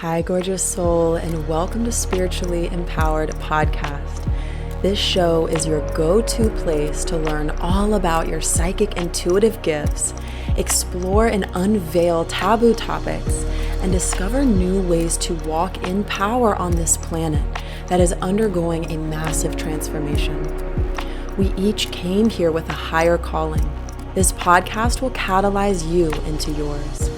Hi, gorgeous soul, and welcome to Spiritually Empowered Podcast. This show is your go-to place to learn all about your psychic intuitive gifts, explore and unveil taboo topics, and discover new ways to walk in power on this planet that is undergoing a massive transformation. We each came here with a higher calling. This podcast will catalyze you into yours.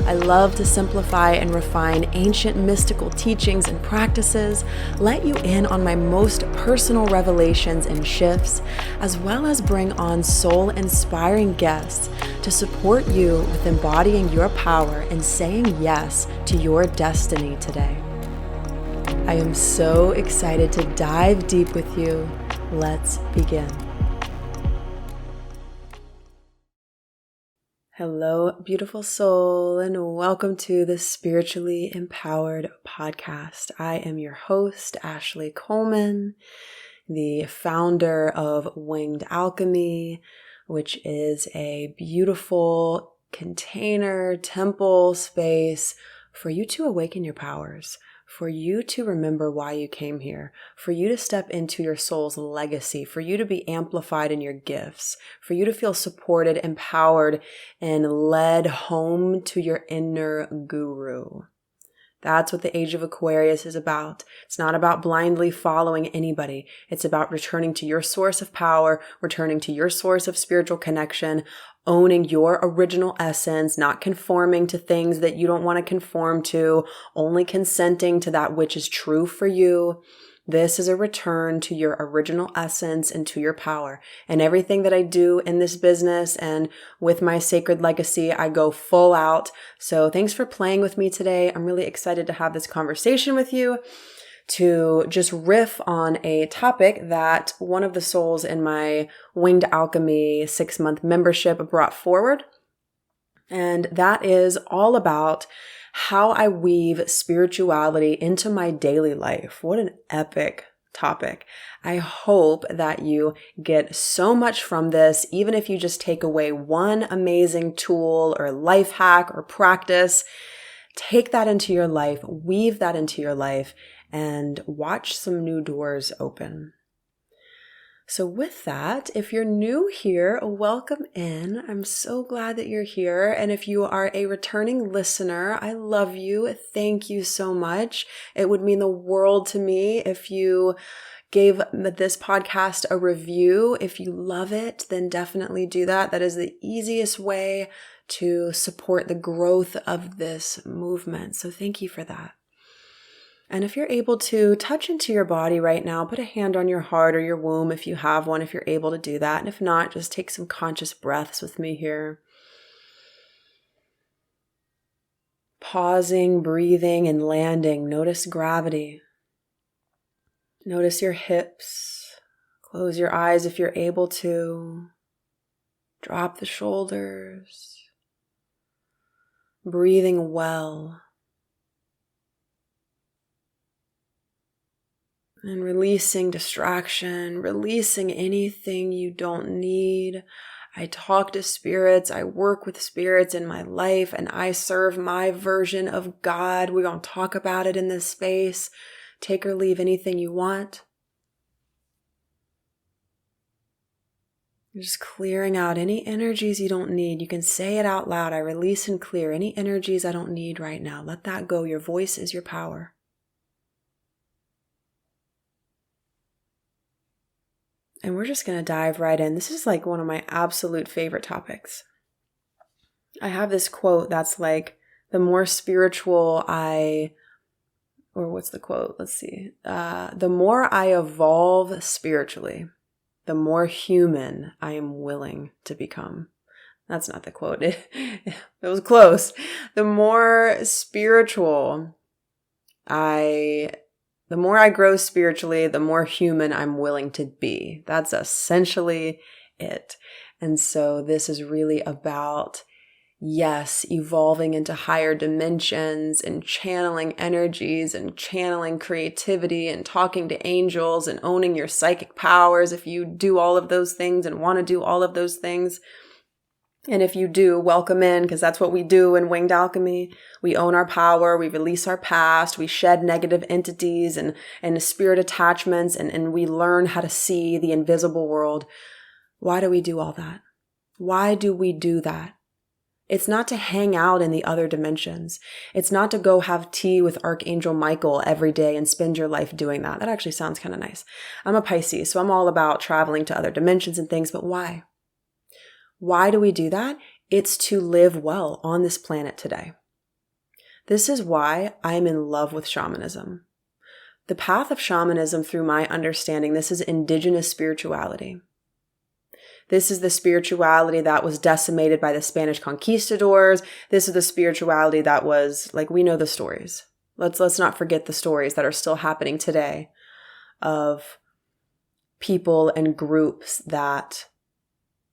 I love to simplify and refine ancient mystical teachings and practices, let you in on my most personal revelations and shifts, as well as bring on soul-inspiring guests to support you with embodying your power and saying yes to your destiny today. I am so excited to dive deep with you. Let's begin. Hello, beautiful soul, and welcome to the Spiritually Empowered Podcast. I am your host, Ashley Coleman, the founder of Winged Alchemy, which is a beautiful container, temple space for you to awaken your powers, for you to remember why you came here, for you to step into your soul's legacy, for you to be amplified in your gifts, for you to feel supported, empowered, and led home to your inner guru. That's what the Age of Aquarius is about. It's not about blindly following anybody. It's about returning to your source of power, returning to your source of spiritual connection, owning your original essence, not conforming to things that you don't want to conform to, only consenting to that which is true for you. This is a return to your original essence and to your power. And everything that I do in this business and with my sacred legacy, I go full out. So thanks for playing with me today. I'm really excited to have this conversation with you, to just riff on a topic that one of the souls in my Winged Alchemy 6-month membership brought forward. And that is all about how I weave spirituality into my daily life. What an epic topic. I hope that you get so much from this, even if you just take away one amazing tool or life hack or practice. Take that into your life, weave that into your life, and watch some new doors open. So with that, if you're new here, welcome in. I'm so glad that you're here. And if you are a returning listener, I love you. Thank you so much. It would mean the world to me if you gave this podcast a review. If you love it, then definitely do that. That is the easiest way to support the growth of this movement. So thank you for that. And if you're able to touch into your body right now, put a hand on your heart or your womb if you have one, if you're able to do that. And if not, just take some conscious breaths with me here. Pausing, breathing, and landing. Notice gravity. Notice your hips. Close your eyes if you're able to. Drop the shoulders. Breathing well. And releasing distraction, releasing anything you don't need. I talk to spirits, I work with spirits in my life, and I serve my version of God. We're going to talk about it in this space. Take or leave anything you want. You're just clearing out any energies you don't need. You can say it out loud. I release and clear any energies I don't need right now. Let that go. Your voice is your power. And we're just going to dive right in. This is like one of my absolute favorite topics. I have this quote that's like, the more spiritual what's the quote? Let's see. The more I evolve spiritually, the more human I am willing to become. That's not the quote. It was close. The more spiritual the more I grow spiritually, the more human I'm willing to be. That's essentially it. And so this is really about, yes, evolving into higher dimensions and channeling energies and channeling creativity and talking to angels and owning your psychic powers if you do all of those things and want to do all of those things. And if you do, welcome in, because that's what we do in Winged Alchemy. We own our power, we release our past, we shed negative entities and spirit attachments, and we learn how to see the invisible world. Why do we do all that? Why do we do that? It's not to hang out in the other dimensions. It's not to go have tea with Archangel Michael every day and spend your life doing that. That actually sounds kind of nice. I'm a Pisces, so I'm all about traveling to other dimensions and things, but why? Why do we do that? It's to live well on this planet today. This is why I'm in love with shamanism. The path of shamanism, through my understanding, this is indigenous spirituality. This is the spirituality that was decimated by the Spanish conquistadors. This is the spirituality that was, like, we know the stories. Let's not forget the stories that are still happening today of people and groups that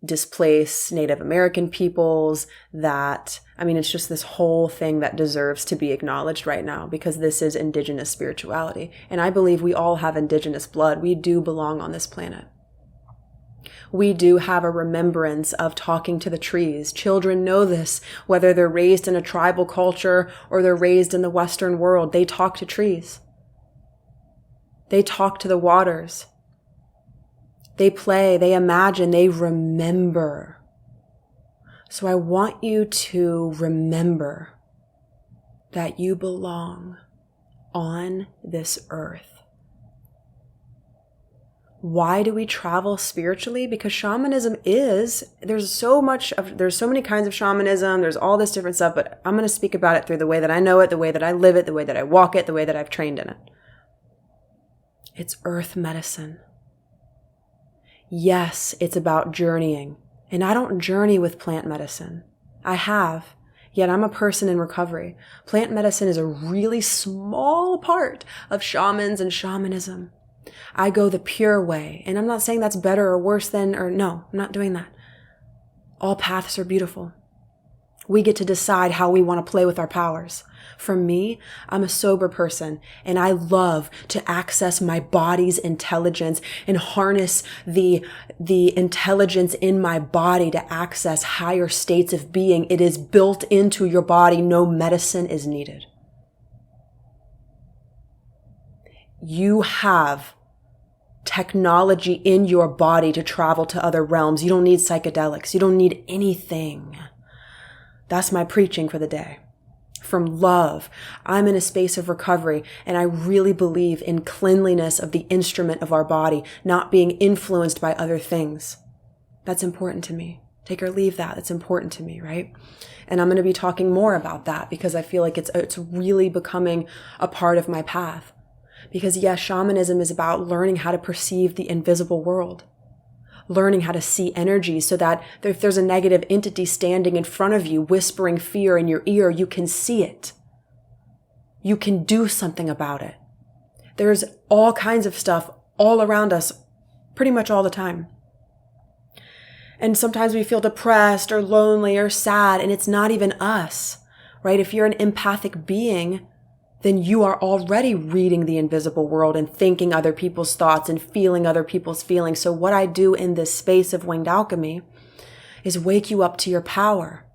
displace Native American peoples, it's just this whole thing that deserves to be acknowledged right now, because this is indigenous spirituality. And I believe we all have indigenous blood. We do belong on this planet. We do have a remembrance of talking to the trees. Children know this, whether they're raised in a tribal culture or they're raised in the Western world. They talk to trees. They talk to the waters. They play, they imagine, they remember. So I want you to remember that you belong on this earth. Why do we travel spiritually? Because shamanism there's so many kinds of shamanism, there's all this different stuff, but I'm going to speak about it through the way that I know it, the way that I live it, the way that I walk it, the way that I've trained in it. It's earth medicine. Yes, it's about journeying. And I don't journey with plant medicine. I have, yet I'm a person in recovery. Plant medicine is a really small part of shamans and shamanism. I go the pure way. And I'm not saying that's better or worse than, no, I'm not doing that. All paths are beautiful. We get to decide how we want to play with our powers. For me, I'm a sober person, and I love to access my body's intelligence and harness the intelligence in my body to access higher states of being. It is built into your body. No medicine is needed. You have technology in your body to travel to other realms. You don't need psychedelics. You don't need anything. That's my preaching for the day. From love, I'm in a space of recovery, and I really believe in cleanliness of the instrument of our body, not being influenced by other things. That's important to me. Take or leave that. It's important to me, right? And I'm going to be talking more about that because I feel like it's really becoming a part of my path. Because yes, shamanism is about learning how to perceive the invisible world. Learning how to see energy so that if there's a negative entity standing in front of you, whispering fear in your ear, you can see it. You can do something about it. There's all kinds of stuff all around us, pretty much all the time. And sometimes we feel depressed or lonely or sad, and it's not even us, right? If you're an empathic being, then you are already reading the invisible world and thinking other people's thoughts and feeling other people's feelings. So what I do in this space of Winged Alchemy is wake you up to your power.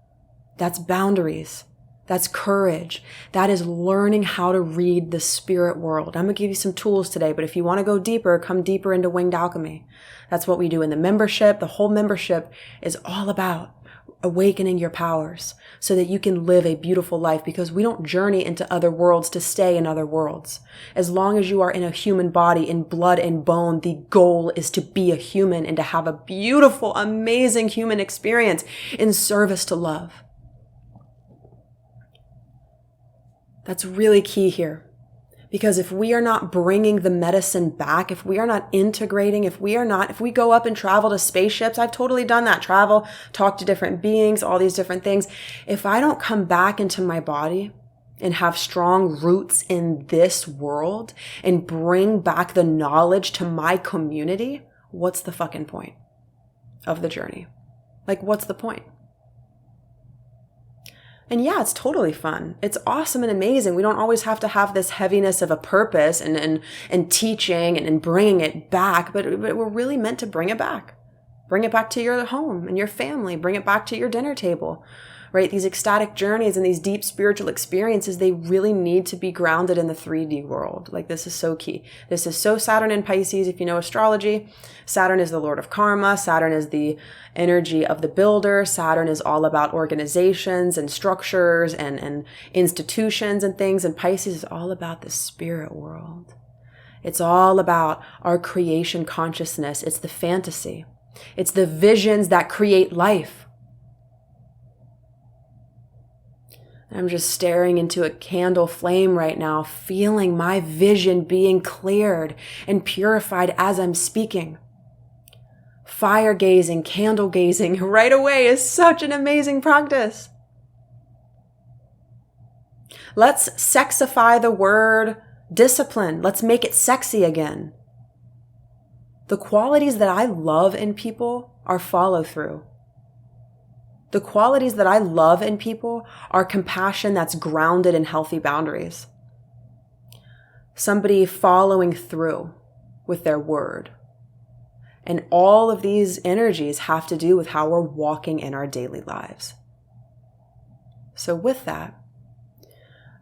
That's boundaries. That's courage. That is learning how to read the spirit world. I'm going to give you some tools today, but if you want to go deeper, come deeper into Winged Alchemy. That's what we do in the membership. The whole membership is all about awakening your powers so that you can live a beautiful life, because we don't journey into other worlds to stay in other worlds. As long as you are in a human body, in blood and bone, the goal is to be a human and to have a beautiful, amazing human experience in service to love. That's really key here. Because if we are not bringing the medicine back, if we are not integrating, if we go up and travel to spaceships, I've totally done that. Travel, talk to different beings, all these different things. If I don't come back into my body and have strong roots in this world and bring back the knowledge to my community, what's the fucking point of the journey? Like, what's the point? And yeah, it's totally fun. It's awesome and amazing. We don't always have to have this heaviness of a purpose and teaching and bringing it back, but we're really meant to bring it back. Bring it back to your home and your family. Bring it back to your dinner table, right? These ecstatic journeys and these deep spiritual experiences, they really need to be grounded in the 3D world. Like, this is so key. This is so Saturn in Pisces. If you know astrology, Saturn is the Lord of Karma. Saturn is the energy of the builder. Saturn is all about organizations and structures and institutions and things. And Pisces is all about the spirit world. It's all about our creation consciousness. It's the fantasy. It's the visions that create life. I'm just staring into a candle flame right now, feeling my vision being cleared and purified as I'm speaking. Fire gazing, candle gazing right away is such an amazing practice. Let's sexify the word discipline. Let's make it sexy again. The qualities that I love in people are follow through. The qualities that I love in people are compassion that's grounded in healthy boundaries. Somebody following through with their word. And all of these energies have to do with how we're walking in our daily lives. So with that,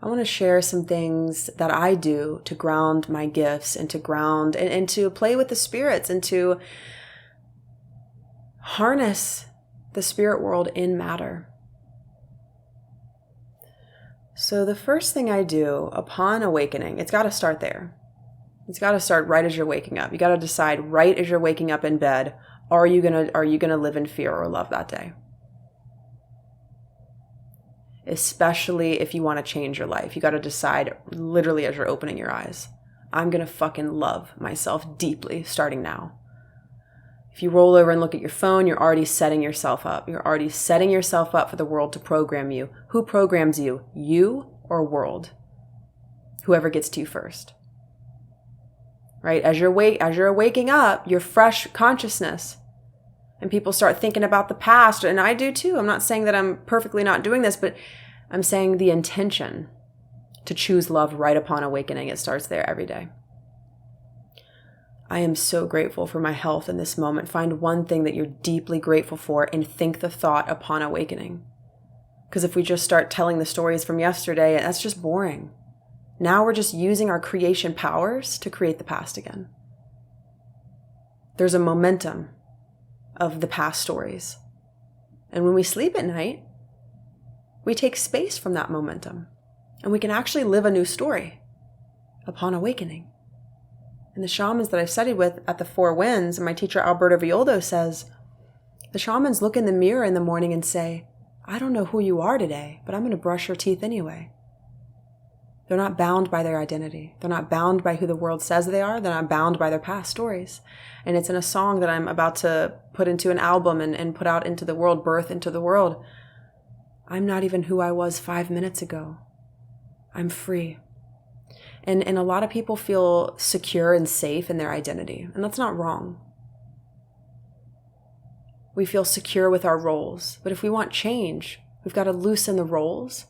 I want to share some things that I do to ground my gifts and to ground and to play with the spirits and to harness the spirit world in matter. So the first thing I do upon awakening, it's got to start there. It's got to start right as you're waking up. You got to decide right as you're waking up in bed, are you going to live in fear or love that day? Especially if you want to change your life. You got to decide literally as you're opening your eyes. I'm going to fucking love myself deeply starting now. If you roll over and look at your phone, you're already setting yourself up. You're already setting yourself up for the world to program you. Who programs you? You or world? Whoever gets to you first. Right? As you're waking up, you're fresh consciousness. And people start thinking about the past, and I do too. I'm not saying that I'm perfectly not doing this, but I'm saying the intention to choose love right upon awakening. It starts there every day. I am so grateful for my health in this moment. Find one thing that you're deeply grateful for and think the thought upon awakening. Because if we just start telling the stories from yesterday, that's just boring. Now we're just using our creation powers to create the past again. There's a momentum of the past stories. And when we sleep at night, we take space from that momentum and we can actually live a new story upon awakening. And the shamans that I've studied with at the Four Winds, and my teacher Alberto Villoldo says, the shamans look in the mirror in the morning and say, I don't know who you are today, but I'm going to brush your teeth anyway. They're not bound by their identity. They're not bound by who the world says they are. They're not bound by their past stories. And it's in a song that I'm about to put into an album and put out into the world, birth into the world. I'm not even who I was 5 minutes ago. I'm free. And a lot of people feel secure and safe in their identity. And that's not wrong. We feel secure with our roles. But if we want change, we've got to loosen the roles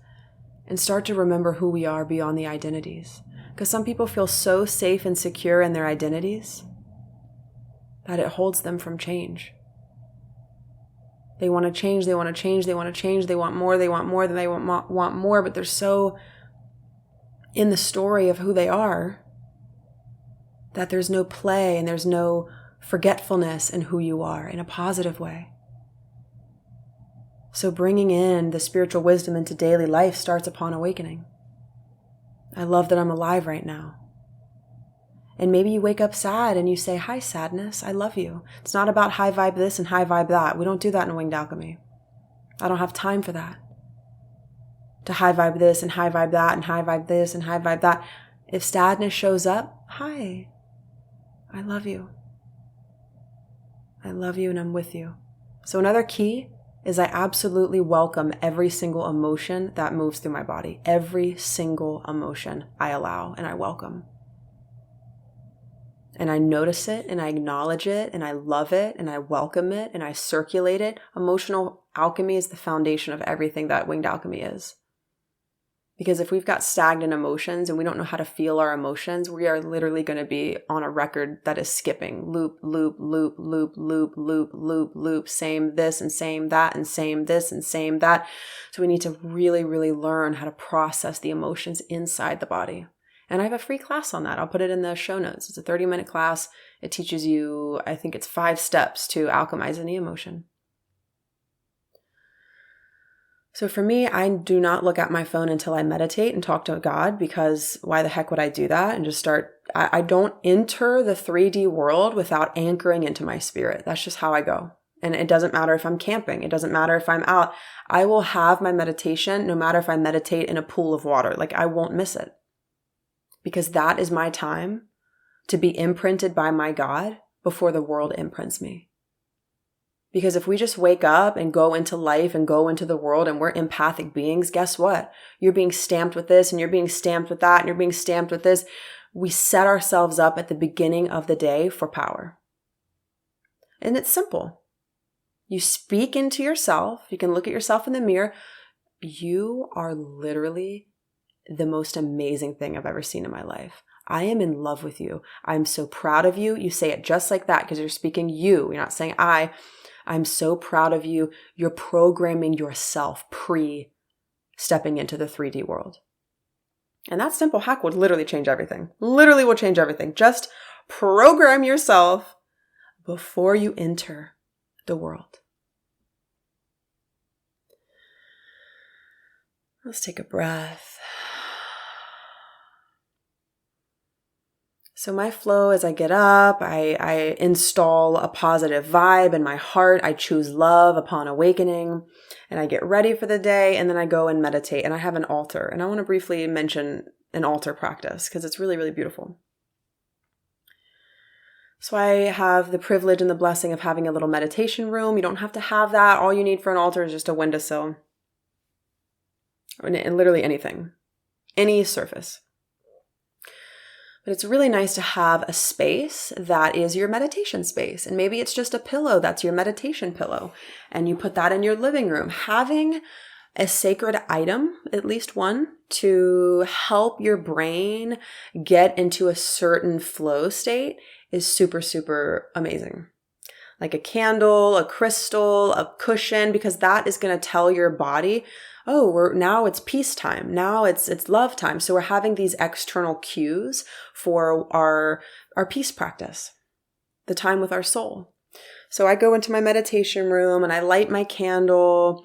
and start to remember who we are beyond the identities. Because some people feel so safe and secure in their identities that it holds them from change. They want to change, they want to change, they want to change, they want more than they want more, but they're so in the story of who they are that there's no play and there's no forgetfulness in who you are in a positive way. So bringing in the spiritual wisdom into daily life starts upon awakening. I love that I'm alive right now. And maybe you wake up sad and you say, hi, sadness, I love you. It's not about high vibe this and high vibe that. We don't do that in Winged Alchemy. I don't have time for that. To high vibe this and high vibe that and high vibe this and high vibe that. If sadness shows up, hi, I love you. I love you and I'm with you. So another key is I absolutely welcome every single emotion that moves through my body. Every single emotion I allow and I welcome. And I notice it and I acknowledge it and I love it and I welcome it and I circulate it. Emotional alchemy is the foundation of everything that Winged Alchemy is. Because if we've got stagnant emotions and we don't know how to feel our emotions, we are literally going to be on a record that is skipping loop, loop, loop, loop, loop, loop, loop, loop, same this and same that and same this and same that. So we need to really, really learn how to process the emotions inside the body. And I have a free class on that. I'll put it in the show notes. It's a 30-minute class. It teaches you, I think it's 5 steps to alchemize any emotion. So for me, I do not look at my phone until I meditate and talk to God, because why the heck would I do that and just start? I don't enter the 3D world without anchoring into my spirit. That's just how I go. And it doesn't matter if I'm camping. It doesn't matter if I'm out. I will have my meditation no matter if I meditate in a pool of water. Like, I won't miss it, because that is my time to be imprinted by my God before the world imprints me. Because if we just wake up and go into life and go into the world and we're empathic beings, guess what? You're being stamped with this and you're being stamped with that and you're being stamped with this. We set ourselves up at the beginning of the day for power. And it's simple. You speak into yourself. You can look at yourself in the mirror. You are literally the most amazing thing I've ever seen in my life. I am in love with you. I'm so proud of you. You say it just like that because you're speaking you. You're not saying I. I'm so proud of you. You're programming yourself pre-stepping into the 3D world. And that simple hack would literally change everything. Literally will change everything. Just program yourself before you enter the world. Let's take a breath. So my flow, as I get up, I install a positive vibe in my heart. I choose love upon awakening, and I get ready for the day, and then I go and meditate, and I have an altar. And I want to briefly mention an altar practice because it's really, really beautiful. So I have the privilege and the blessing of having a little meditation room. You don't have to have that. All you need for an altar is just a windowsill. And literally anything. Any surface. But it's really nice to have a space that is your meditation space. And maybe it's just a pillow that's your meditation pillow. And you put that in your living room. Having a sacred item, at least one, to help your brain get into a certain flow state is super, super amazing. Like a candle, a crystal, a cushion, because that is going to tell your body, oh, now it's peace time. Now it's love time. So we're having these external cues for our peace practice, the time with our soul. So I go into my meditation room and I light my candle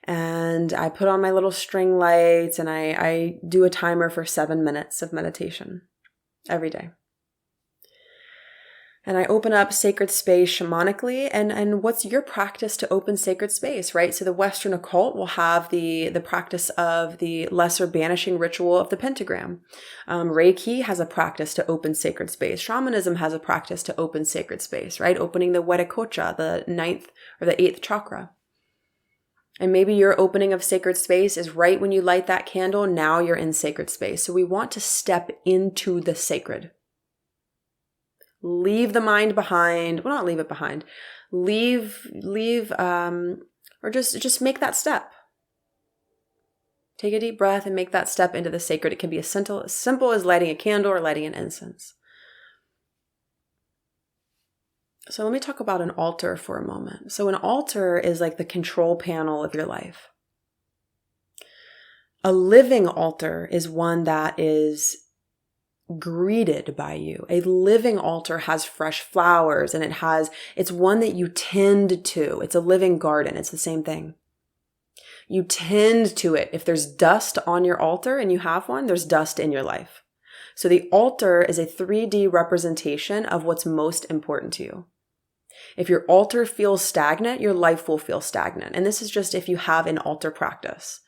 and I put on my little string lights and I do a timer for 7 minutes of meditation every day. And I open up sacred space shamanically. And what's your practice to open sacred space, right? So the Western occult will have the practice of the lesser banishing ritual of the pentagram. Reiki has a practice to open sacred space. Shamanism has a practice to open sacred space, right? Opening the Wetikocha, the 9th or the 8th chakra. And maybe your opening of sacred space is right when you light that candle. Now you're in sacred space. So we want to step into the sacred. Leave the mind behind. Well, not leave it behind. Or just make that step. Take a deep breath and make that step into the sacred. It can be as simple as lighting a candle or lighting an incense. So let me talk about an altar for a moment. So an altar is like the control panel of your life. A living altar is one that is greeted by you. A living altar has fresh flowers and it's one that you tend to. It's a living garden. It's the same thing. You tend to it. If there's dust on your altar and you have one, there's dust in your life. So the altar is a 3D representation of what's most important to you. If your altar feels stagnant, your life will feel stagnant. And this is just if you have an altar practice.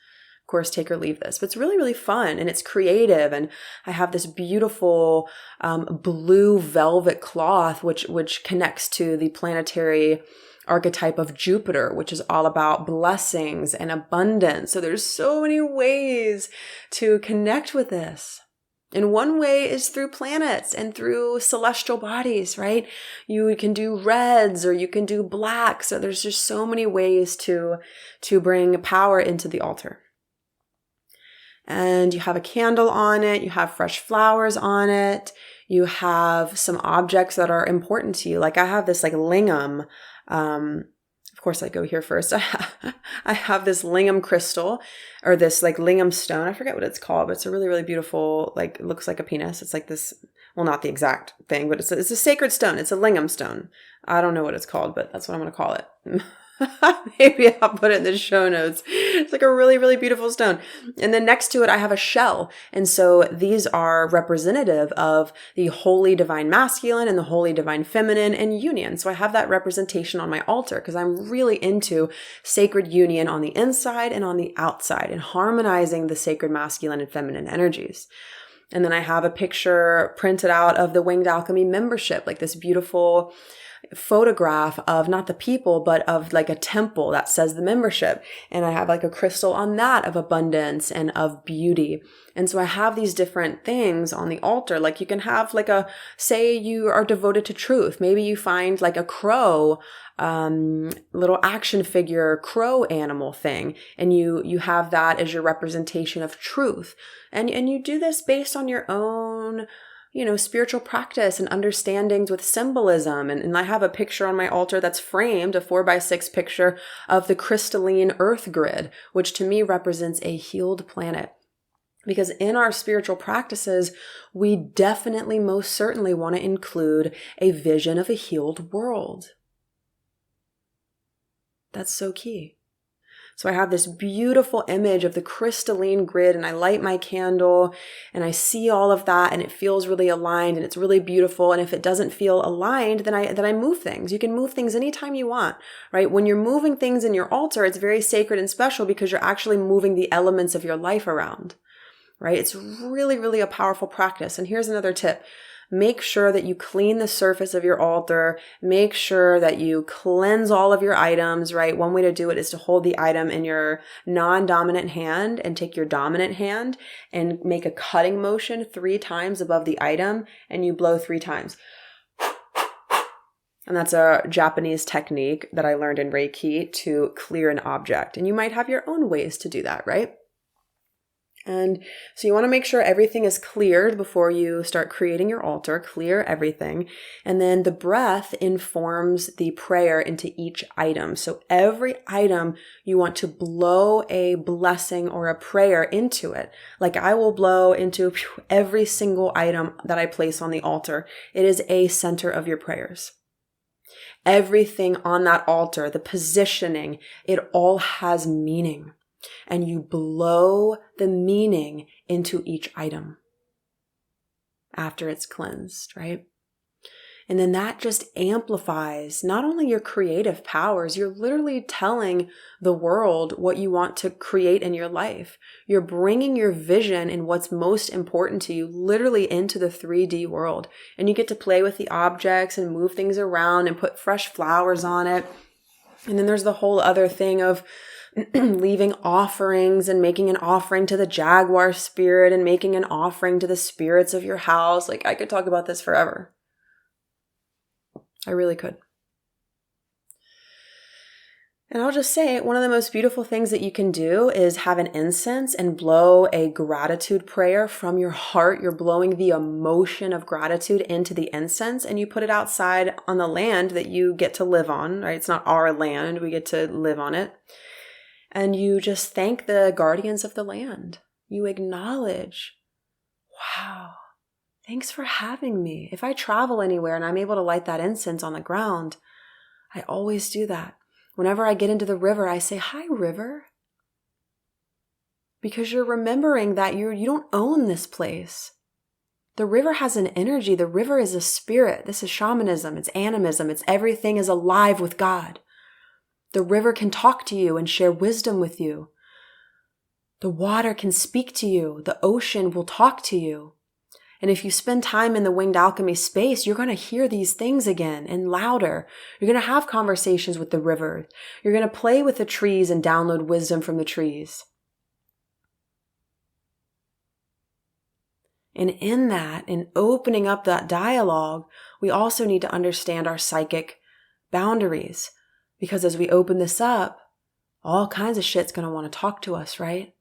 Of course, take or leave this, but it's really, really fun and it's creative. And I have this beautiful blue velvet cloth, which connects to the planetary archetype of Jupiter, which is all about blessings and abundance. So there's so many ways to connect with this. And one way is through planets and through celestial bodies, right? You can do reds or you can do blacks. So there's just so many ways to bring power into the altar. and you have a candle on it, you have fresh flowers on it, you have some objects that are important to you. Like I have this like lingam, of course I go here first. I have this lingam crystal, or this like lingam stone. I forget what it's called, but it's a really, really beautiful, like it looks like a penis. It's like this, well, not the exact thing, but it's a sacred stone. It's a lingam stone. I don't know what it's called, but that's what I'm going to call it. Maybe I'll put it in the show notes. It's like a really, really beautiful stone. And then next to it, I have a shell. And so these are representative of the holy divine masculine and the holy divine feminine and union. So I have that representation on my altar because I'm really into sacred union on the inside and on the outside and harmonizing the sacred masculine and feminine energies. And then I have a picture printed out of the Winged Alchemy membership, like this beautiful photograph of not the people, but of like a temple that says the membership. And I have like a crystal on that of abundance and of beauty. And so I have these different things on the altar. Like you can have like say you are devoted to truth. Maybe you find like a crow, little action figure, crow animal thing. And you have that as your representation of truth. And you do this based on your own spiritual practice and understandings with symbolism. And I have a picture on my altar that's framed, a 4x6 picture of the crystalline earth grid, which to me represents a healed planet. Because in our spiritual practices, we definitely most certainly want to include a vision of a healed world. That's so key. So I have this beautiful image of the crystalline grid, and I light my candle and I see all of that, and it feels really aligned and it's really beautiful. And if it doesn't feel aligned, then I move things. You can move things anytime you want, right? When you're moving things in your altar, it's very sacred and special because you're actually moving the elements of your life around, right? It's really, really a powerful practice. And here's another tip. Make sure that you clean the surface of your altar. Make sure that you cleanse all of your items, right? One way to do it is to hold the item in your non-dominant hand and take your dominant hand and make a cutting motion 3 times above the item, and you blow 3 times. And that's a Japanese technique that I learned in Reiki to clear an object. And you might have your own ways to do that, right? And so you want to make sure everything is cleared before you start creating your altar, clear everything. And then the breath informs the prayer into each item. So every item you want to blow a blessing or a prayer into it. Like I will blow into every single item that I place on the altar. It is a center of your prayers. Everything on that altar, the positioning, it all has meaning. And you blow the meaning into each item after it's cleansed, right? And then that just amplifies not only your creative powers, you're literally telling the world what you want to create in your life. You're bringing your vision and what's most important to you literally into the 3D world. And you get to play with the objects and move things around and put fresh flowers on it. And then there's the whole other thing of leaving offerings and making an offering to the jaguar spirit and making an offering to the spirits of your house. Like I could talk about this forever. I really could. And I'll just say, one of the most beautiful things that you can do is have an incense and blow a gratitude prayer from your heart. You're blowing the emotion of gratitude into the incense, and you put it outside on the land that you get to live on, right? It's not our land. We get to live on it. And you just thank the guardians of the land. You acknowledge, wow, thanks for having me. If I travel anywhere and I'm able to light that incense on the ground, I always do that. Whenever I get into the river, I say, hi, river. Because you're remembering that you don't own this place. The river has an energy. The river is a spirit. This is shamanism. It's animism. It's everything is alive with God. The river can talk to you and share wisdom with you. The water can speak to you. The ocean will talk to you. And if you spend time in the Winged Alchemy space, you're going to hear these things again and louder. You're going to have conversations with the river. You're going to play with the trees and download wisdom from the trees. And in that, in opening up that dialogue, we also need to understand our psychic boundaries. Because as we open this up, all kinds of shit's going to want to talk to us, right?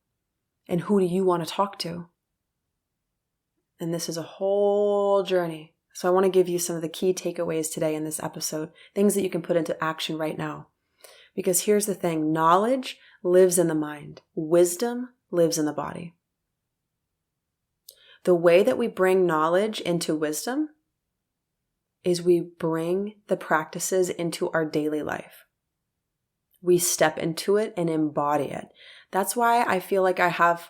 And who do you want to talk to? And this is a whole journey. So I want to give you some of the key takeaways today in this episode, things that you can put into action right now. Because here's the thing, knowledge lives in the mind. Wisdom lives in the body. The way that we bring knowledge into wisdom is we bring the practices into our daily life. We step into it and embody it. That's why I feel like I have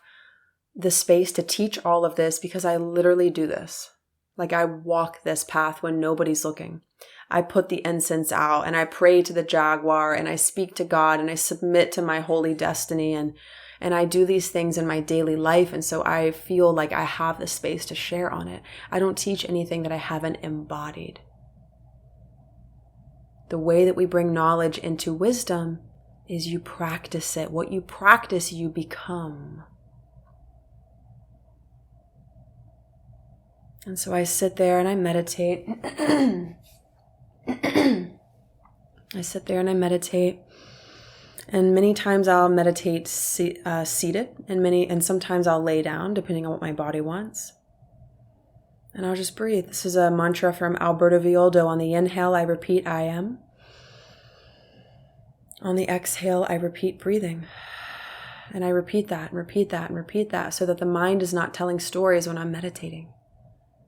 the space to teach all of this, because I literally do this. Like I walk this path when nobody's looking. I put the incense out and I pray to the jaguar and I speak to God and I submit to my holy destiny and I do these things in my daily life. And so I feel like I have the space to share on it. I don't teach anything that I haven't embodied. The way that we bring knowledge into wisdom is you practice it. What you practice, you become. And so I sit there and I meditate. I sit there and I meditate. And many times I'll meditate seated, and sometimes I'll lay down, depending on what my body wants. And I'll just breathe. This is a mantra from Alberto Villoldo. On the inhale, I repeat, I am. On the exhale, I repeat breathing. And I repeat that and repeat that and repeat that so that the mind is not telling stories when I'm meditating.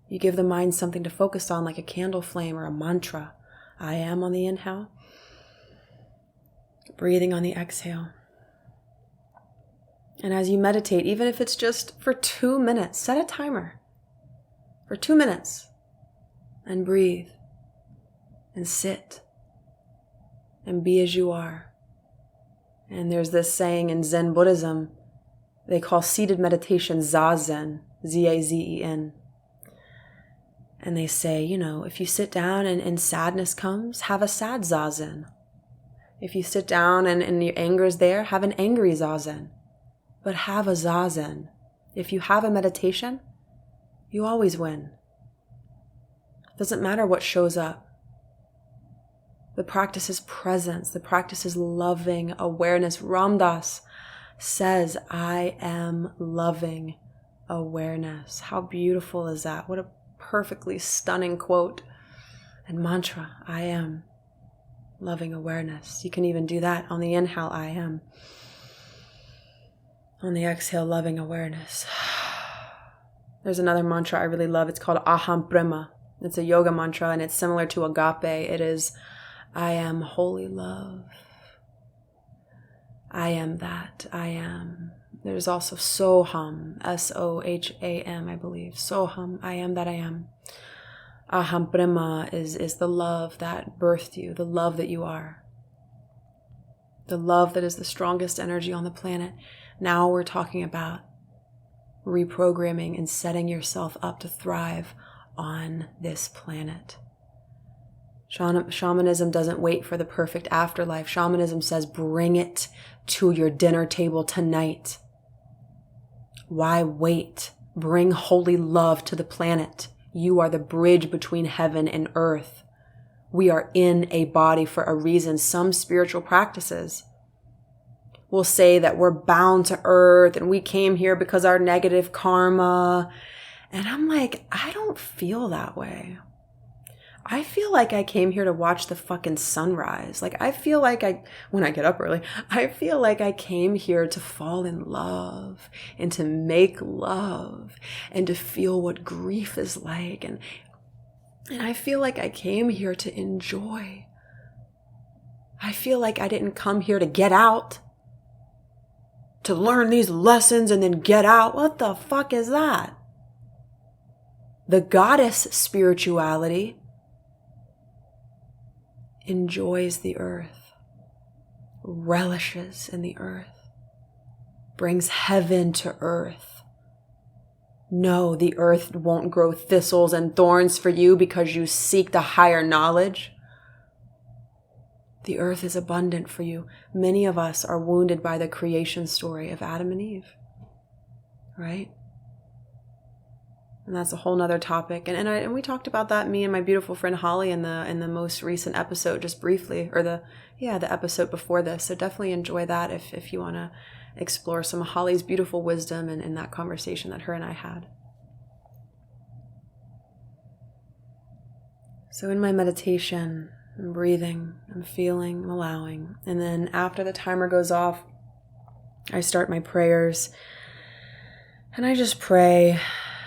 You give the mind something to focus on, like a candle flame or a mantra. I am on the inhale. Breathing on the exhale. And as you meditate, even if it's just for 2 minutes, set a timer for 2 minutes and breathe and sit and be as you are. And there's this saying in Zen Buddhism, they call seated meditation Zazen, Z-A-Z-E-N. And they say, if you sit down and sadness comes, have a sad Zazen. If you sit down and your anger is there, have an angry Zazen. But have a Zazen. If you have a meditation, you always win. It doesn't matter what shows up. The practice is presence. The practice is loving awareness. Ram Dass says, I am loving awareness. How beautiful is that? What a perfectly stunning quote and mantra. I am loving awareness. You can even do that on the inhale, I am. On the exhale, loving awareness. There's another mantra I really love. It's called Aham Brahma. It's a yoga mantra and it's similar to agape. It is, I am holy love. I am that. I am. There's also Soham, S-O-H-A-M, I believe. Soham, I am that I am. Aham Brahma is the love that birthed you, the love that you are. The love that is the strongest energy on the planet. Now we're talking about reprogramming and setting yourself up to thrive on this planet. Shamanism doesn't wait for the perfect afterlife. Shamanism says, bring it to your dinner table tonight. Why wait? Bring holy love to the planet. You are the bridge between heaven and earth. We are in a body for a reason. Some spiritual practices will say that we're bound to earth and we came here because our negative karma. And I'm like, I don't feel that way. I feel like I came here to watch the fucking sunrise. Like I feel like when I get up early, I feel like I came here to fall in love and to make love and to feel what grief is like. And I feel like I came here to enjoy. I feel like I didn't come here to get out, to learn these lessons and then get out. What the fuck is that? The goddess spirituality enjoys the earth, relishes in the earth, brings heaven to earth. No, the earth won't grow thistles and thorns for you because you seek the higher knowledge. The earth is abundant for you. Many of us are wounded by the creation story of Adam and Eve, right? And that's a whole nother topic. And we talked about that, me and my beautiful friend Holly in the most recent episode, just briefly, or the episode before this. So definitely enjoy that if you want to explore some of Holly's beautiful wisdom in that conversation that her and I had. So in my meditation, I'm breathing, I'm feeling, I'm allowing. And then after the timer goes off, I start my prayers and I just pray.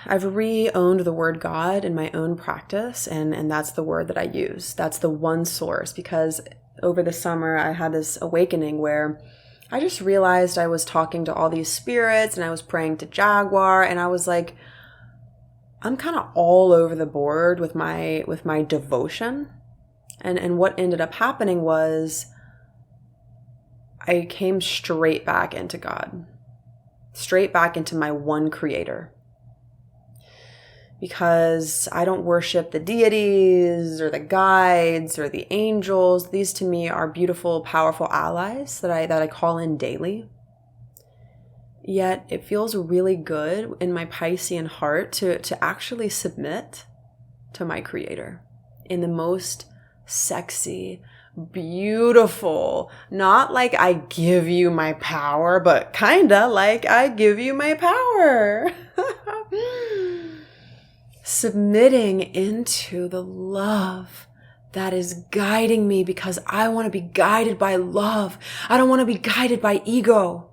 I've re-owned the word God in my own practice, and that's the word that I use. That's the one source, because over the summer I had this awakening where I just realized I was talking to all these spirits and I was praying to Jaguar, and I was like, I'm kind of all over the board with my devotion. And what ended up happening was I came straight back into God, straight back into my one creator. Because I don't worship the deities or the guides or the angels. These to me are beautiful, powerful allies that I call in daily. Yet it feels really good in my Piscean heart to actually submit to my creator in the most sexy, beautiful, not like I give you my power, but kinda like I give you my power. Submitting into the love that is guiding me, because I want to be guided by love. I don't want to be guided by ego.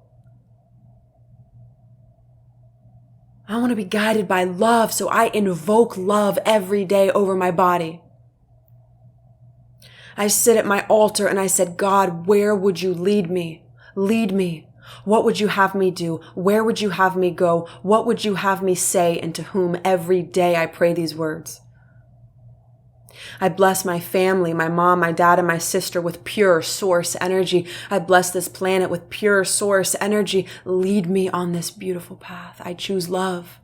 I want to be guided by love, so I invoke love every day over my body. I sit at my altar and I said, God, where would you lead me? Lead me. What would you have me do? Where would you have me go? What would you have me say, and to whom? Every day I pray these words. I bless my family, my mom, my dad, and my sister with pure source energy. I bless this planet with pure source energy. Lead me on this beautiful path. I choose love.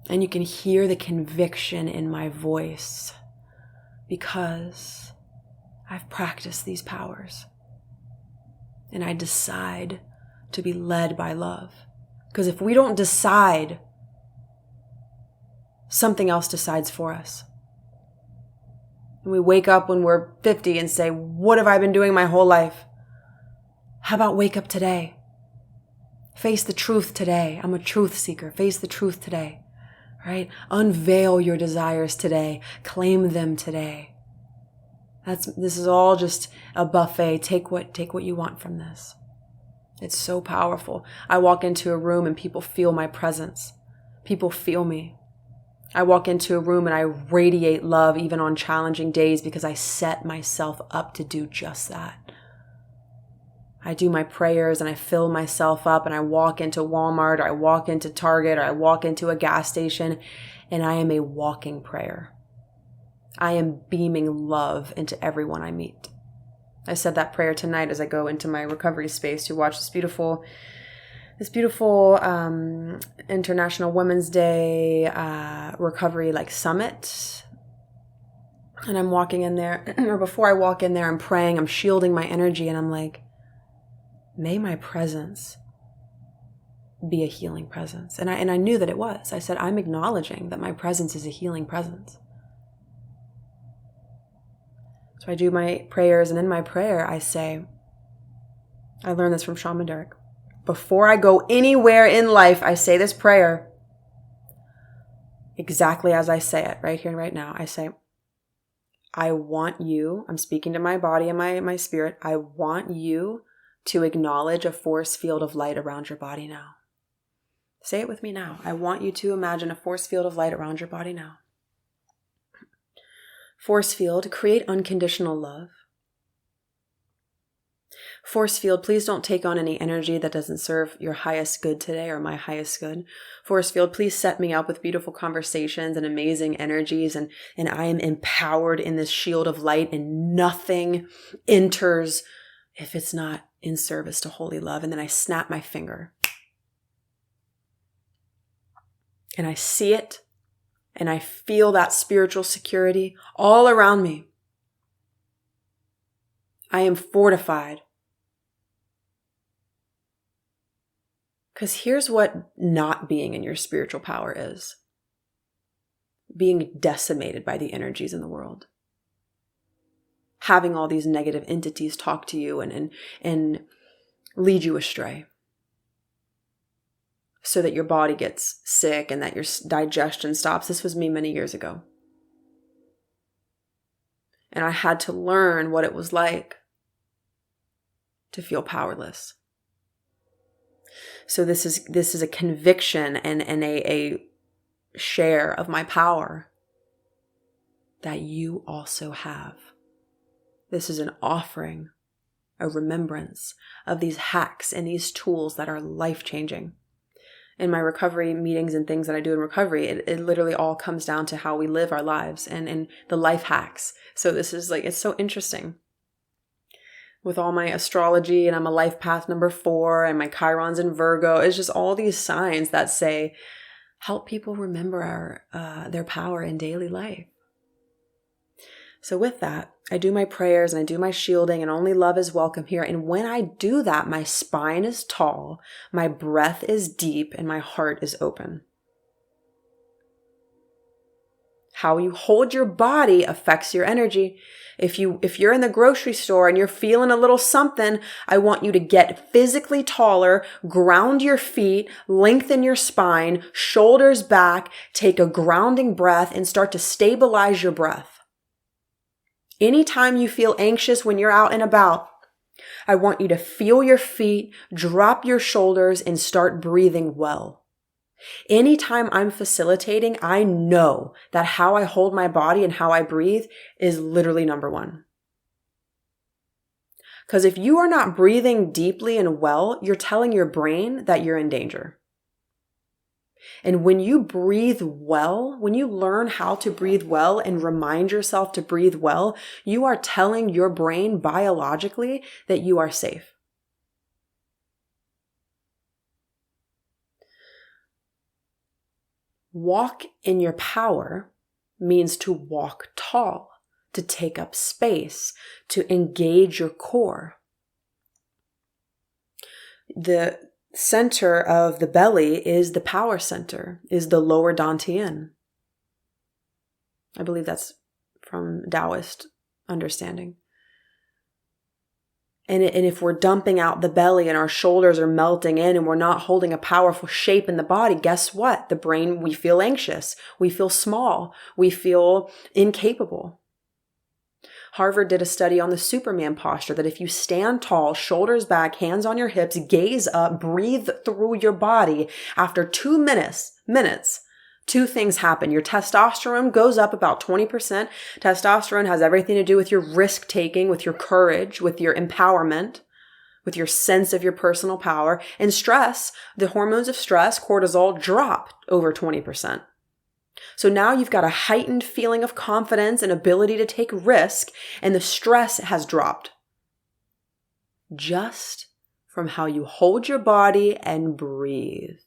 And you can hear the conviction in my voice because I've practiced these powers. And I decide to be led by love. Because if we don't decide, something else decides for us. And we wake up when we're 50 and say, what have I been doing my whole life? How about wake up today? Face the truth today. I'm a truth seeker. Face the truth today. Right? Unveil your desires today. Claim them today. This is all just a buffet. Take what you want from this. It's so powerful. I walk into a room and people feel my presence. People feel me. I walk into a room and I radiate love even on challenging days because I set myself up to do just that. I do my prayers and I fill myself up, and I walk into Walmart, or I walk into Target, or I walk into a gas station, and I am a walking prayer. I am beaming love into everyone I meet. I said that prayer tonight as I go into my recovery space to watch this beautiful International Women's Day recovery summit. And I'm walking in there, or before I walk in there, I'm praying, I'm shielding my energy, and I'm like, may my presence be a healing presence. And I knew that it was. I said, I'm acknowledging that my presence is a healing presence. So I do my prayers, and in my prayer, I say, I learned this from Shaman Durek. Before I go anywhere in life, I say this prayer exactly as I say it, right here and right now. I say, I want you, I'm speaking to my body and my spirit, I want you to acknowledge a force field of light around your body now. Say it with me now. I want you to imagine a force field of light around your body now. Force field, create unconditional love. Force field, please don't take on any energy that doesn't serve your highest good today or my highest good. Force field, please set me up with beautiful conversations and amazing energies, and I am empowered in this shield of light, and nothing enters if it's not in service to holy love. And then I snap my finger. And I see it, and I feel that spiritual security all around me. I am fortified. Because here's what not being in your spiritual power is. Being decimated by the energies in the world. having all these negative entities talk to you and lead you astray, so that your body gets sick and that your digestion stops. This was me many years ago. And I had to learn what it was like to feel powerless. So this is a conviction and a share of my power that you also have. This is an offering, a remembrance of these hacks and these tools that are life-changing. In my recovery meetings and things that I do in recovery, it literally all comes down to how we live our lives and the life hacks. So this is it's so interesting. With all my astrology, and I'm a life path number 4, and my Chiron's in Virgo, it's just all these signs that say, help people remember their power in daily life. So with that, I do my prayers and I do my shielding, and only love is welcome here. And when I do that, my spine is tall, my breath is deep, and my heart is open. How you hold your body affects your energy. If you're in the grocery store and you're feeling a little something, I want you to get physically taller, ground your feet, lengthen your spine, shoulders back, take a grounding breath, and start to stabilize your breath. Anytime you feel anxious when you're out and about, I want you to feel your feet, drop your shoulders, and start breathing well. Anytime I'm facilitating, I know that how I hold my body and how I breathe is literally number one. Because if you are not breathing deeply and well, you're telling your brain that you're in danger. And when you breathe well, when you learn how to breathe well and remind yourself to breathe well, you are telling your brain biologically that you are safe. Walk in your power means to walk tall, to take up space, to engage your core. The center of the belly is the power center, is the lower dantian. I believe that's from Taoist understanding. And if we're dumping out the belly and our shoulders are melting in and we're not holding a powerful shape in the body, guess what? The brain, we feel anxious. We feel small. We feel incapable. Harvard did a study on the Superman posture that if you stand tall, shoulders back, hands on your hips, gaze up, breathe through your body, after 2 minutes, 2 things happen. Your testosterone goes up about 20%. Testosterone has everything to do with your risk taking, with your courage, with your empowerment, with your sense of your personal power. And stress, the hormones of stress, cortisol, drop over 20%. So now you've got a heightened feeling of confidence and ability to take risk, and the stress has dropped. Just from how you hold your body and breathe.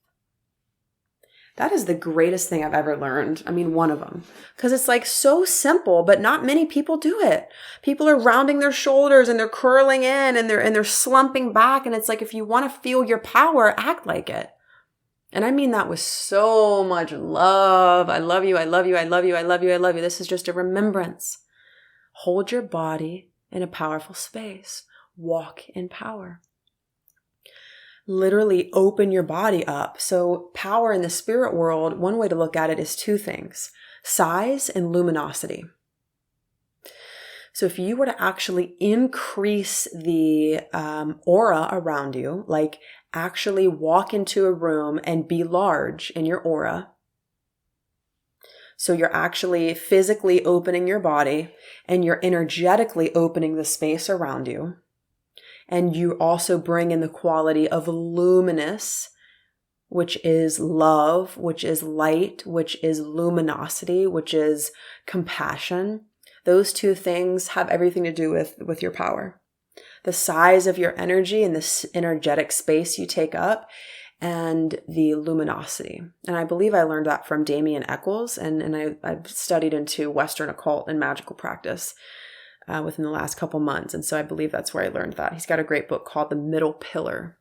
That is the greatest thing I've ever learned. I mean, one of them. Because it's so simple, but not many people do it. People are rounding their shoulders and they're curling in and they're slumping back. And it's if you want to feel your power, act like it. And I mean that with so much love. I love you. I love you. I love you. I love you. I love you. This is just a remembrance. Hold your body in a powerful space. Walk in power. Literally open your body up. So power in the spirit world, one way to look at it is 2 things: size and luminosity. So if you were to actually increase the aura around you, actually walk into a room and be large in your aura. So you're actually physically opening your body and you're energetically opening the space around you. And you also bring in the quality of luminous, which is love, which is light, which is luminosity, which is compassion. Those 2 things have everything to do with your power. The size of your energy and this energetic space you take up, and the luminosity. And I believe I learned that from Damien Eccles, and I've studied into Western occult and magical practice within the last couple months. And so I believe that's where I learned that. He's got a great book called The Middle Pillar,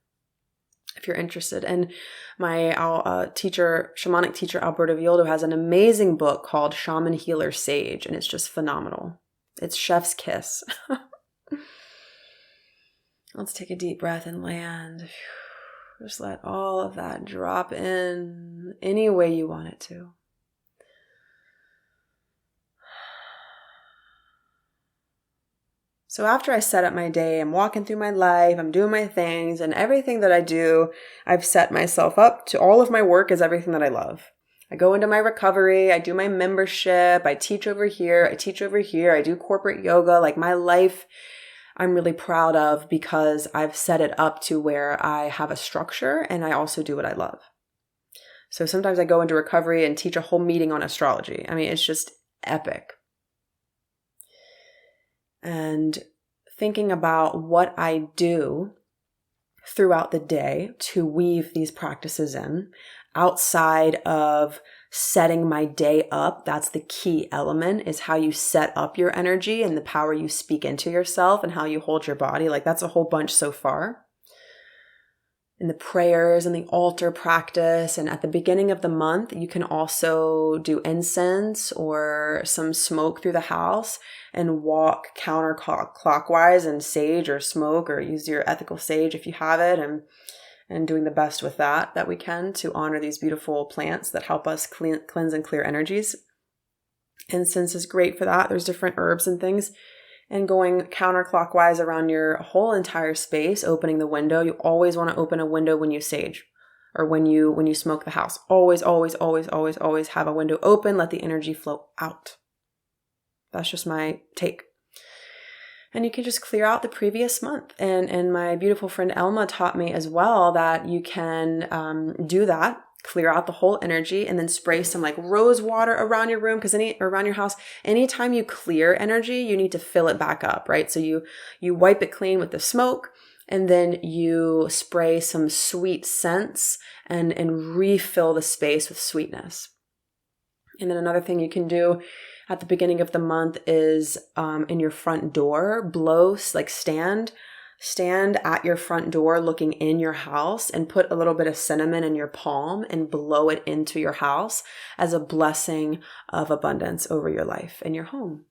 if you're interested. And my shamanic teacher, Alberto Villoldo, has an amazing book called Shaman Healer Sage, and it's just phenomenal. It's chef's kiss. Let's take a deep breath and land. Just let all of that drop in any way you want it to. So after I set up my day, I'm walking through my life, I'm doing my things, and everything that I do, I've set myself up to all of my work is everything that I love. I go into my recovery, I do my membership, I teach over here, I do corporate yoga. Like my life, I'm really proud of because I've set it up to where I have a structure and I also do what I love. So sometimes I go into recovery and teach a whole meeting on astrology. I mean, it's just epic. And thinking about what I do throughout the day to weave these practices in outside of setting my day up. That's the key element, is how you set up your energy and the power you speak into yourself and how you hold your body. Like that's a whole bunch so far. And the prayers and the altar practice. And at the beginning of the month, you can also do incense or some smoke through the house and walk counterclockwise and sage or smoke, or use your ethical sage if you have it, and doing the best with that we can to honor these beautiful plants that help us cleanse and clear energies. Incense is great for that. There's different herbs and things. And going counterclockwise around your whole entire space, opening the window. You always want to open a window when you sage or when you smoke the house. Always, always, always, always, always have a window open. Let the energy flow out. That's just my take. And you can just clear out the previous month. And my beautiful friend Elma taught me as well that you can do that. Clear out the whole energy and then spray some like rose water around your room, around your house. Anytime you clear energy, you need to fill it back up, right? So you wipe it clean with the smoke and then you spray some sweet scents and refill the space with sweetness. And then another thing you can do at the beginning of the month is in your front door, blow, like stand at your front door looking in your house and put a little bit of cinnamon in your palm and blow it into your house as a blessing of abundance over your life and your home.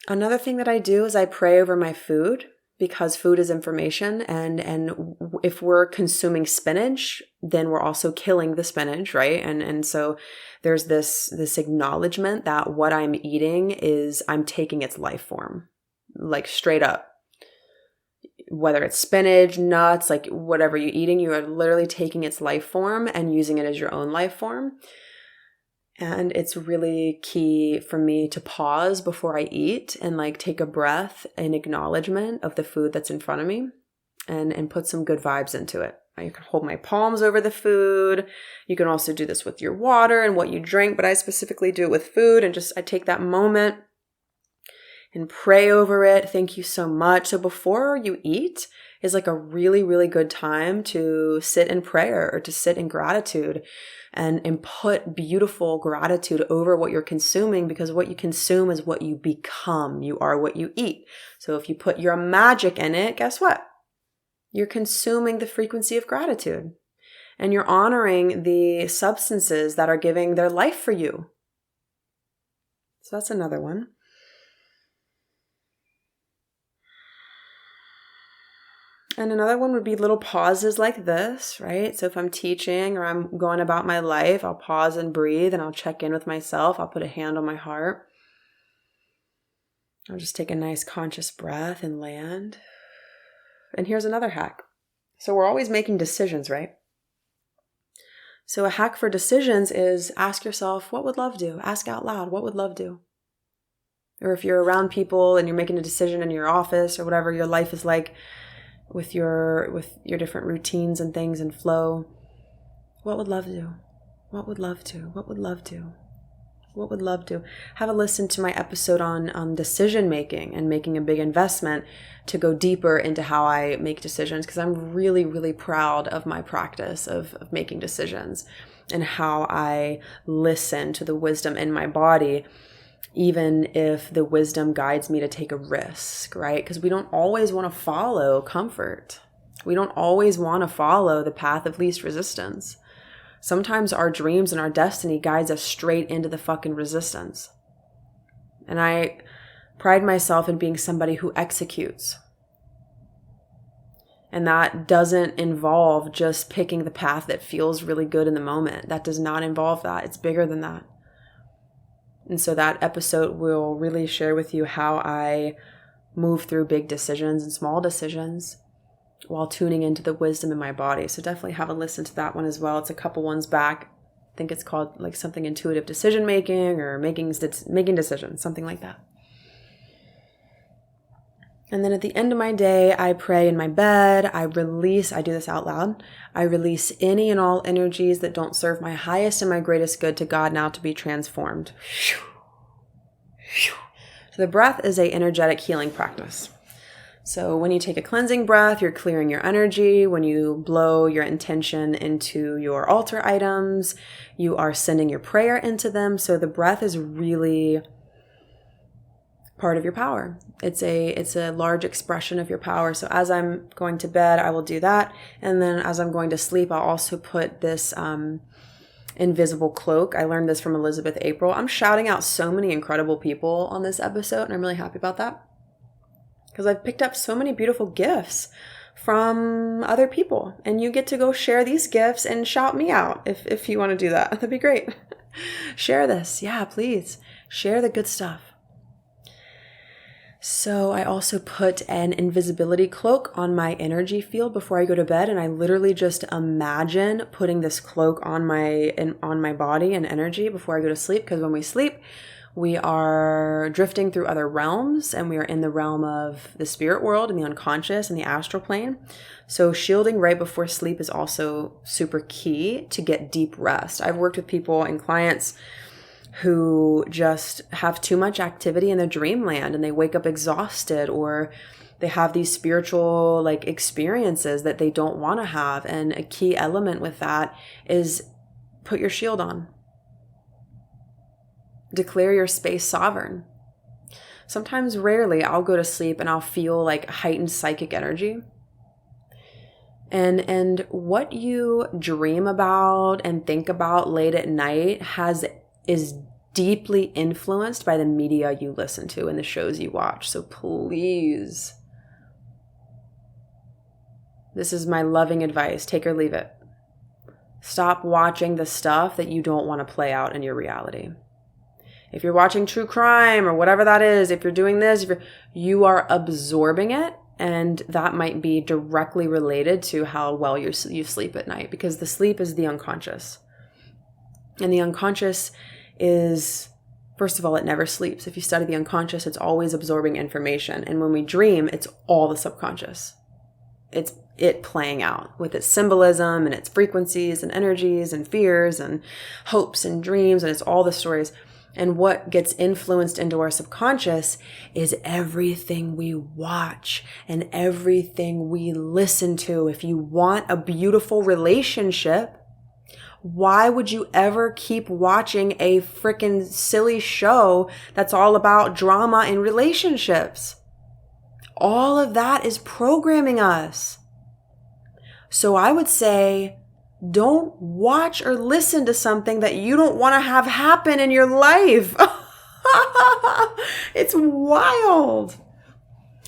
Another thing that I do is I pray over my food, because food is information, and if we're consuming spinach, then we're also killing the spinach, right? And so there's this acknowledgement that what I'm eating is I'm taking its life form, like straight up. Whether it's spinach, nuts, like whatever you're eating, you are literally taking its life form and using it as your own life form. And it's really key for me to pause before I eat and like take a breath in acknowledgement of the food that's in front of me and put some good vibes into it. You can hold my palms over the food. You can also do this with your water and what you drink, but I specifically do it with food, and I take that moment and pray over it. Thank you so much. So before you eat is like a really, really good time to sit in prayer or to sit in gratitude and put beautiful gratitude over what you're consuming, because what you consume is what you become. You are what you eat. So if you put your magic in it, guess what? You're consuming the frequency of gratitude, and you're honoring the substances that are giving their life for you. So that's another one. And another one would be little pauses like this, right? So if I'm teaching or I'm going about my life, I'll pause and breathe and I'll check in with myself. I'll put a hand on my heart. I'll just take a nice conscious breath and land. And here's another hack. So we're always making decisions, right? So a hack for decisions is ask yourself, what would love do? Ask out loud, what would love do? Or if you're around people and you're making a decision in your office or whatever your life is like, with your different routines and things and flow, what would love do? What would love do? What would love do? What would love do? Have a listen to my episode on decision making and making a big investment to go deeper into how I make decisions, because I'm really, really proud of my practice of making decisions and how I listen to the wisdom in my body, even if the wisdom guides me to take a risk, right? Because we don't always want to follow comfort. We don't always want to follow the path of least resistance. Sometimes our dreams and our destiny guides us straight into the fucking resistance. And I pride myself in being somebody who executes. And that doesn't involve just picking the path that feels really good in the moment. That does not involve that. It's bigger than that. And so that episode will really share with you how I move through big decisions and small decisions while tuning into the wisdom in my body. So definitely have a listen to that one as well. It's a couple ones back. I think it's called like something intuitive decision making or making decisions, something like that. And then at the end of my day, I pray in my bed. I do this out loud. I release any and all energies that don't serve my highest and my greatest good to God now to be transformed. So the breath is an energetic healing practice. So when you take a cleansing breath, you're clearing your energy. When you blow your intention into your altar items, you are sending your prayer into them. So the breath is really part of your power. It's a large expression of your power. So as I'm going to bed, I will do that. And then as I'm going to sleep, I'll also put this invisible cloak. I learned this from Elizabeth April. I'm shouting out so many incredible people on this episode, and I'm really happy about that because I've picked up so many beautiful gifts from other people, and you get to go share these gifts and shout me out if you want to do that. That'd be great. Share this. Yeah, please share the good stuff. So I also put an invisibility cloak on my energy field before I go to bed, and I literally just imagine putting this cloak on my body and energy before I go to sleep, because when we sleep, we are drifting through other realms, and we are in the realm of the spirit world and the unconscious and the astral plane. So shielding right before sleep is also super key to get deep rest. I've worked with people and clients who just have too much activity in their dreamland and they wake up exhausted, or they have these spiritual experiences that they don't want to have. And a key element with that is put your shield on. Declare your space sovereign. Sometimes, rarely, I'll go to sleep and I'll feel like heightened psychic energy. And what you dream about and think about late at night is deeply influenced by the media you listen to and the shows you watch. So please, this is my loving advice. Take or leave it. Stop watching the stuff that you don't want to play out in your reality. If you're watching true crime or whatever that is, if you're doing this, you are absorbing it, and that might be directly related to how well you sleep at night, because the sleep is the unconscious. And the unconscious is, first of all, it never sleeps. If you study the unconscious, it's always absorbing information. And when we dream, it's all the subconscious. It's it playing out with its symbolism and its frequencies and energies and fears and hopes and dreams, and it's all the stories. And what gets influenced into our subconscious is everything we watch and everything we listen to. If you want a beautiful relationship, why would you ever keep watching a freaking silly show that's all about drama in relationships? All of that is programming us. So I would say, don't watch or listen to something that you don't want to have happen in your life. It's wild.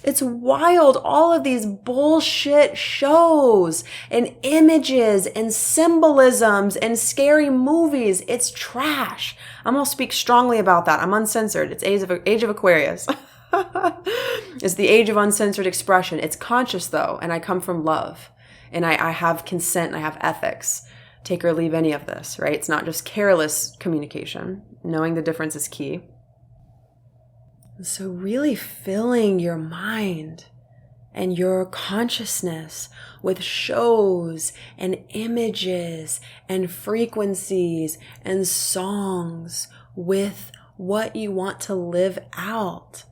It's wild. All of these bullshit shows and images and symbolisms and scary movies. It's trash. I'm going to speak strongly about that. I'm uncensored. It's age of Aquarius. It's the age of uncensored expression. It's conscious though. And I come from love. And I have consent and I have ethics. Take or leave any of this, right? It's not just careless communication. Knowing the difference is key. So really filling your mind and your consciousness with shows and images and frequencies and songs, with what you want to live out,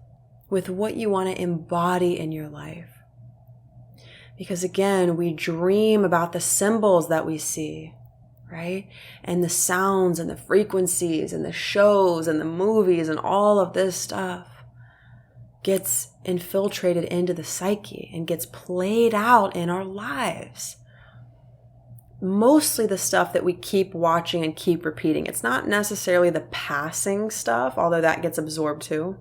with what you want to embody in your life. Because again, we dream about the symbols that we see, right? And the sounds and the frequencies and the shows and the movies and all of this stuff gets infiltrated into the psyche and gets played out in our lives. mostly the stuff that we keep watching and keep repeating. It's not necessarily the passing stuff, although that gets absorbed too.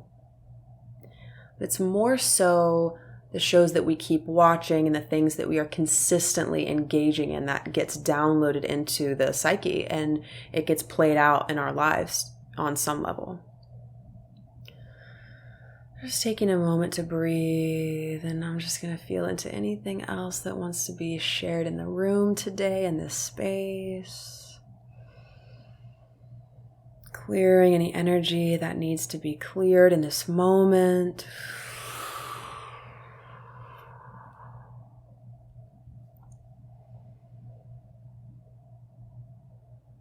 It's more so the shows that we keep watching and the things that we are consistently engaging in that gets downloaded into the psyche and it gets played out in our lives on some level. Just taking a moment to breathe, and I'm just going to feel into anything else that wants to be shared in the room today, in this space. Clearing any energy that needs to be cleared in this moment.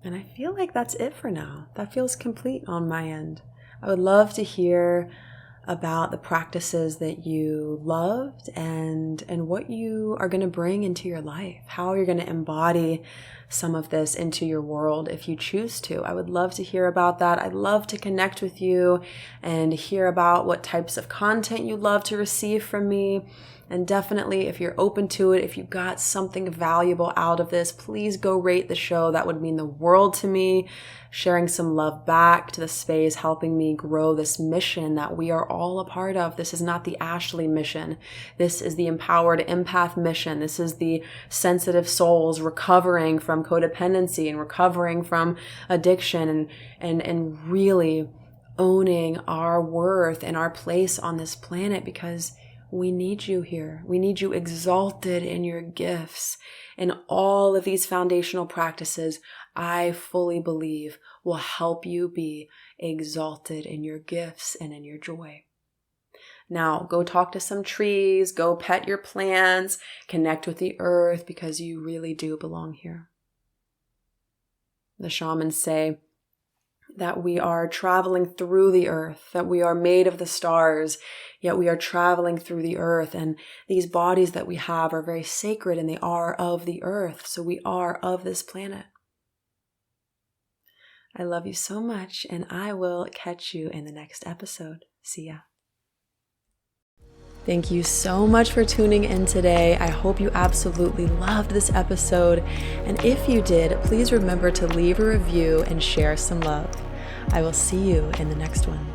And I feel like that's it for now. That feels complete on my end. I would love to hear about the practices that you loved and what you are going to bring into your life, how you're going to embody some of this into your world if you choose to. I would love to hear about that. I'd love to connect with you and hear about what types of content you love to receive from me. And definitely, if you're open to it, if you got something valuable out of this, please go rate the show. That would mean the world to me. Sharing some love back to the space, helping me grow this mission that we are all a part of. This is not the Ashley mission. This is the empowered empath mission. This is the sensitive souls recovering from codependency and recovering from addiction and really owning our worth and our place on this planet, because we need you here. We need you exalted in your gifts. And all of these foundational practices, I fully believe, will help you be exalted in your gifts and in your joy. Now, go talk to some trees, go pet your plants, connect with the earth, because you really do belong here. The shamans say that we are traveling through the earth, that we are made of the stars, yet we are traveling through the earth. And these bodies that we have are very sacred and they are of the earth. So we are of this planet. I love you so much, and I will catch you in the next episode. See ya. Thank you so much for tuning in today. I hope you absolutely loved this episode. And if you did, please remember to leave a review and share some love. I will see you in the next one.